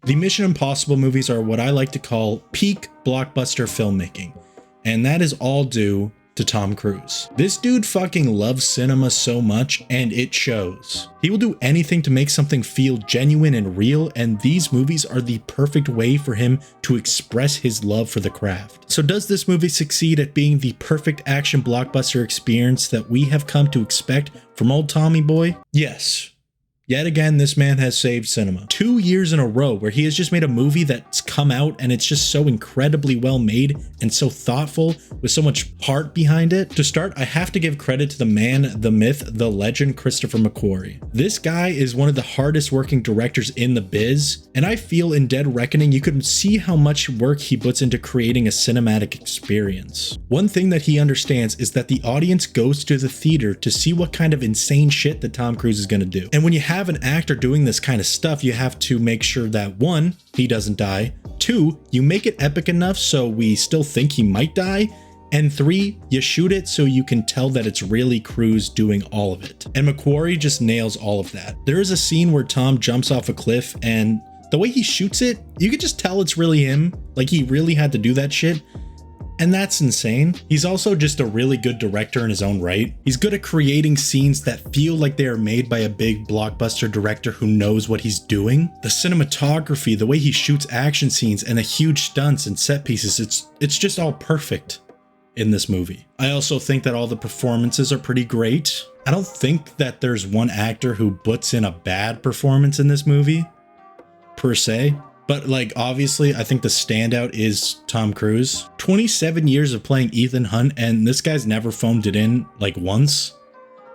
The Mission Impossible movies are what I like to call peak blockbuster filmmaking, and that is all due to Tom Cruise. This dude fucking loves cinema so much, and it shows. He will do anything to make something feel genuine and real, and these movies are the perfect way for him to express his love for the craft. So does this movie succeed at being the perfect action blockbuster experience that we have come to expect from old Tommy Boy? Yes. Yet again, this man has saved cinema. 2 years in a row where he has just made a movie that's come out and it's just so incredibly well made and so thoughtful with so much heart behind it. To start, I have to give credit to the man, the myth, the legend, Christopher McQuarrie. This guy is one of the hardest working directors in the biz, and I feel in Dead Reckoning you could see how much work he puts into creating a cinematic experience. One thing that he understands is that the audience goes to the theater to see what kind of insane shit that Tom Cruise is gonna do. And when you have an actor doing this kind of stuff, you have to make sure that 1, he doesn't die, 2, you make it epic enough so we still think he might die, and 3, you shoot it so you can tell that it's really Cruise doing all of it. And McQuarrie just nails all of that. There is a scene where Tom jumps off a cliff, and the way he shoots it, you could just tell it's really him, like he really had to do that shit. And that's insane. He's also just a really good director in his own right. He's good at creating scenes that feel like they are made by a big blockbuster director who knows what he's doing. The cinematography, the way he shoots action scenes, and the huge stunts and set pieces, it's just all perfect in this movie. I also think that all the performances are pretty great. I don't think that there's one actor who puts in a bad performance in this movie, per se. But like, obviously, I think the standout is Tom Cruise. 27 years of playing Ethan Hunt, and this guy's never phoned it in like once.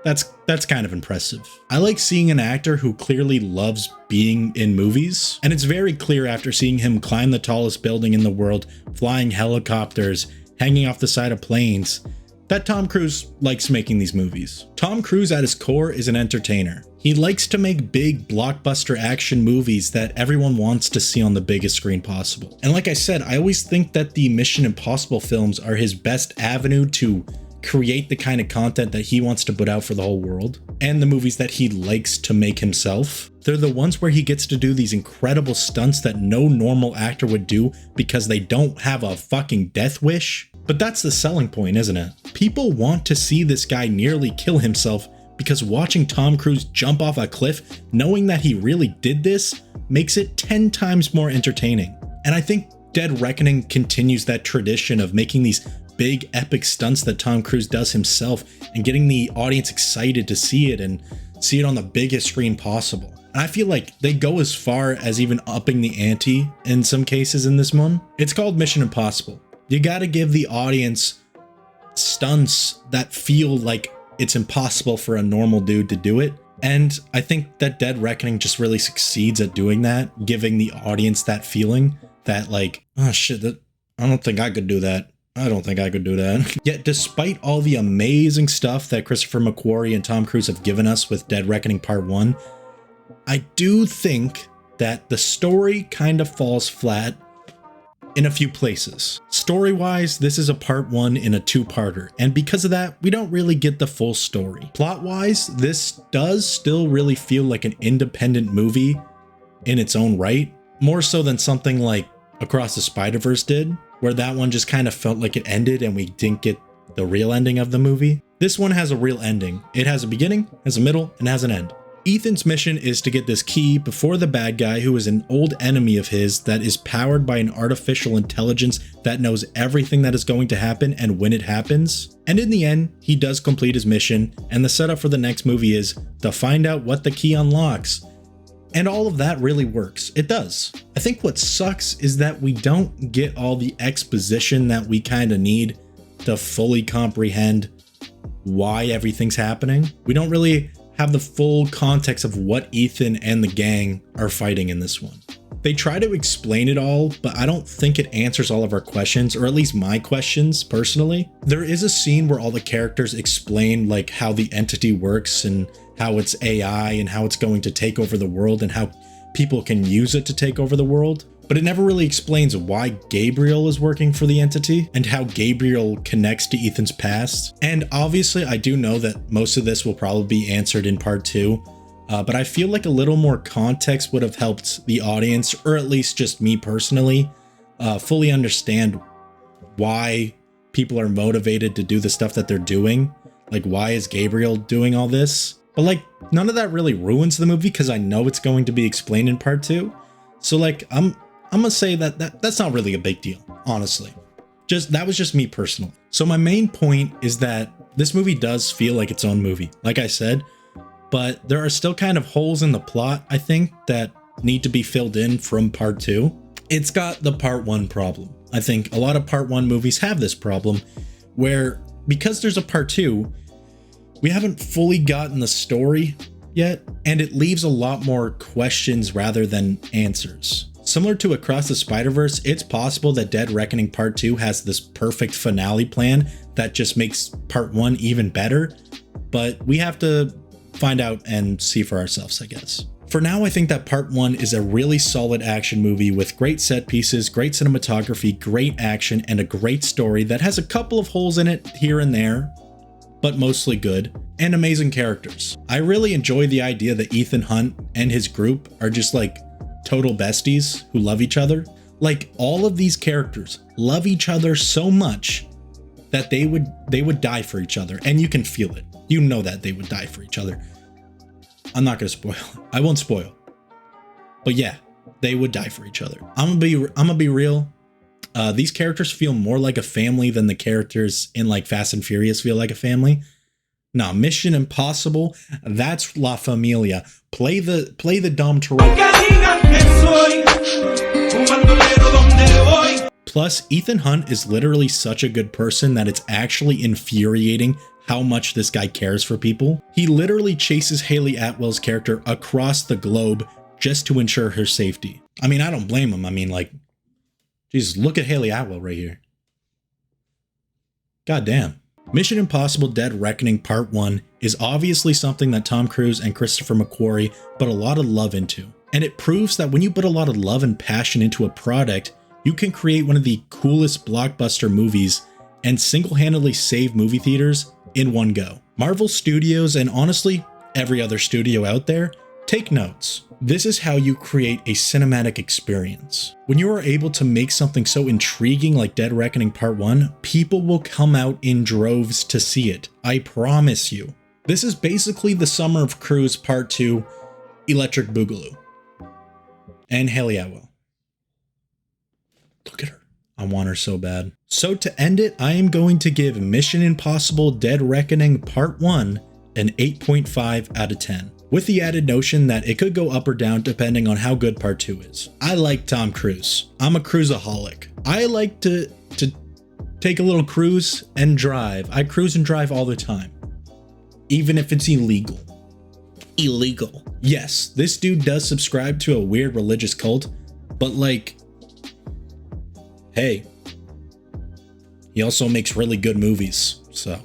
That's kind of impressive. I like seeing an actor who clearly loves being in movies, and it's very clear after seeing him climb the tallest building in the world, flying helicopters, hanging off the side of planes, that Tom Cruise likes making these movies. Tom Cruise at his core is an entertainer. He likes to make big blockbuster action movies that everyone wants to see on the biggest screen possible. And like I said, I always think that the Mission Impossible films are his best avenue to create the kind of content that he wants to put out for the whole world, and the movies that he likes to make himself. They're the ones where he gets to do these incredible stunts that no normal actor would do because they don't have a fucking death wish. But that's the selling point, isn't it? People want to see this guy nearly kill himself because watching Tom Cruise jump off a cliff, knowing that he really did this, makes it 10 times more entertaining. And I think Dead Reckoning continues that tradition of making these big epic stunts that Tom Cruise does himself and getting the audience excited to see it and see it on the biggest screen possible. And I feel like they go as far as even upping the ante in some cases in this one. It's called Mission Impossible. You gotta give the audience stunts that feel like it's impossible for a normal dude to do it. And I think that Dead Reckoning just really succeeds at doing that, giving the audience that feeling that like, oh shit, I don't think I could do that. I don't think I could do that. Yet despite all the amazing stuff that Christopher McQuarrie and Tom Cruise have given us with Dead Reckoning Part 1, I do think that the story kind of falls flat in a few places. Story-wise, this is a part 1 in a 2-parter, and because of that, we don't really get the full story. Plot-wise, this does still really feel like an independent movie in its own right, more so than something like Across the Spider-Verse did, where that one just kind of felt like it ended and we didn't get the real ending of the movie. This one has a real ending. It has a beginning, has a middle, and has an end. Ethan's mission is to get this key before the bad guy, who is an old enemy of his that is powered by an artificial intelligence that knows everything that is going to happen and when it happens. And in the end, he does complete his mission, and the setup for the next movie is to find out what the key unlocks. And all of that really works. It does. I think what sucks is that we don't get all the exposition that we kind of need to fully comprehend why everything's happening. We don't really have the full context of what Ethan and the gang are fighting in this one. They try to explain it all, but I don't think it answers all of our questions, or at least my questions personally. There is a scene where all the characters explain like how the entity works and how it's AI and how it's going to take over the world and how people can use it to take over the world. But it never really explains why Gabriel is working for the entity and how Gabriel connects to Ethan's past. And obviously I do know that most of this will probably be answered in part 2, But I feel like a little more context would have helped the audience, or at least just me personally, fully understand why people are motivated to do the stuff that they're doing. Like, why is Gabriel doing all this? But like, none of that really ruins the movie because I know it's going to be explained in part 2. So like, I'm gonna say that's not really a big deal, honestly. That was just me personally. So my main point is that this movie does feel like its own movie, like I said, but there are still kind of holes in the plot, I think, that need to be filled in from part 2. It's got the part 1 problem. I think a lot of part 1 movies have this problem where, because there's a part 2, we haven't fully gotten the story yet, and it leaves a lot more questions rather than answers. Similar to Across the Spider-Verse, it's possible that Dead Reckoning Part 2 has this perfect finale plan that just makes Part 1 even better, but we have to find out and see for ourselves, I guess. For now, I think that Part 1 is a really solid action movie with great set pieces, great cinematography, great action, and a great story that has a couple of holes in it here and there, but mostly good, and amazing characters. I really enjoy the idea that Ethan Hunt and his group are just like total besties who love each other. Like, all of these characters love each other so much that they would die for each other, and you can feel it. You know that they would die for each other. I'm not gonna spoil. I won't spoil. But yeah, they would die for each other. I'm gonna be real. These characters feel more like a family than the characters in like Fast and Furious feel like a family. No, Mission Impossible, that's La Familia. Play the Dom Toretto. Plus, Ethan Hunt is literally such a good person that it's actually infuriating how much this guy cares for people. He literally chases Hayley Atwell's character across the globe just to ensure her safety. I mean, I don't blame him. I mean, like, Jesus, look at Hayley Atwell right here. God damn. Mission Impossible Dead Reckoning Part 1 is obviously something that Tom Cruise and Christopher McQuarrie put a lot of love into. And it proves that when you put a lot of love and passion into a product, you can create one of the coolest blockbuster movies and single-handedly save movie theaters in one go. Marvel Studios, and honestly, every other studio out there, take notes. This is how you create a cinematic experience. When you are able to make something so intriguing like Dead Reckoning Part 1, people will come out in droves to see it. I promise you. This is basically the Summer of Cruise Part 2, Electric Boogaloo. And Hayley Atwell. Look at her. I want her so bad. So to end it, I am going to give Mission Impossible Dead Reckoning Part 1 an 8.5 out of 10. With the added notion that it could go up or down depending on how good Part 2 is. I like Tom Cruise. I'm a cruiseaholic. I like to take a little cruise and drive. I cruise and drive all the time. Even if it's illegal. Illegal. Yes, this dude does subscribe to a weird religious cult, but like, hey, he also makes really good movies, so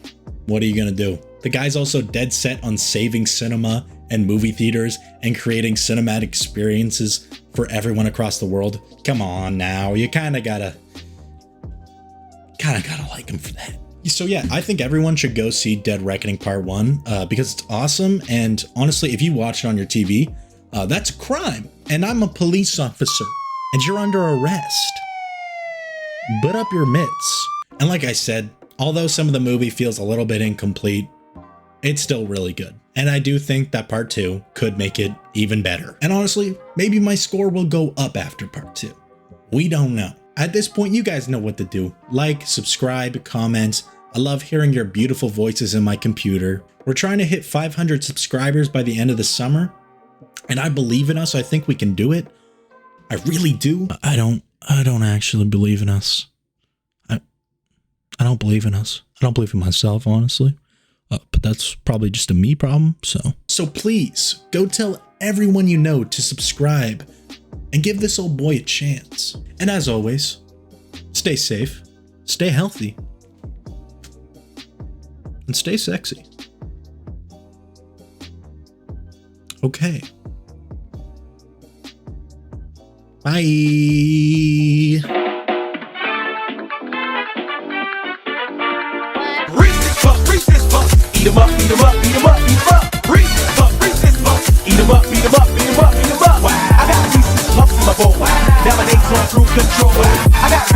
what are you gonna do? The guy's also dead set on saving cinema and movie theaters and creating cinematic experiences for everyone across the world. Come on now, you kinda gotta like him for that. So yeah, I think everyone should go see Dead Reckoning Part 1 because it's awesome, and honestly, if you watch it on your TV, that's a crime, and I'm a police officer, and you're under arrest. Put up your mitts. And like I said, although some of the movie feels a little bit incomplete, it's still really good. And I do think that Part 2 could make it even better. And honestly, maybe my score will go up after Part 2. We don't know. At this point, you guys know what to do. Like, subscribe, comment. I love hearing your beautiful voices in my computer. We're trying to hit 500 subscribers by the end of the summer. And I believe in us. I think we can do it. I really do. I don't actually believe in us. I don't believe in us. I don't believe in myself, honestly. But that's probably just a me problem, So please, go tell everyone you know to subscribe and give this old boy a chance. And as always, stay safe, stay healthy, and stay sexy. Okay. Bye. Eat 'em up, eat 'em up, eat 'em up, eat 'em up. Reach this fuck, eat 'em bathroom control. I got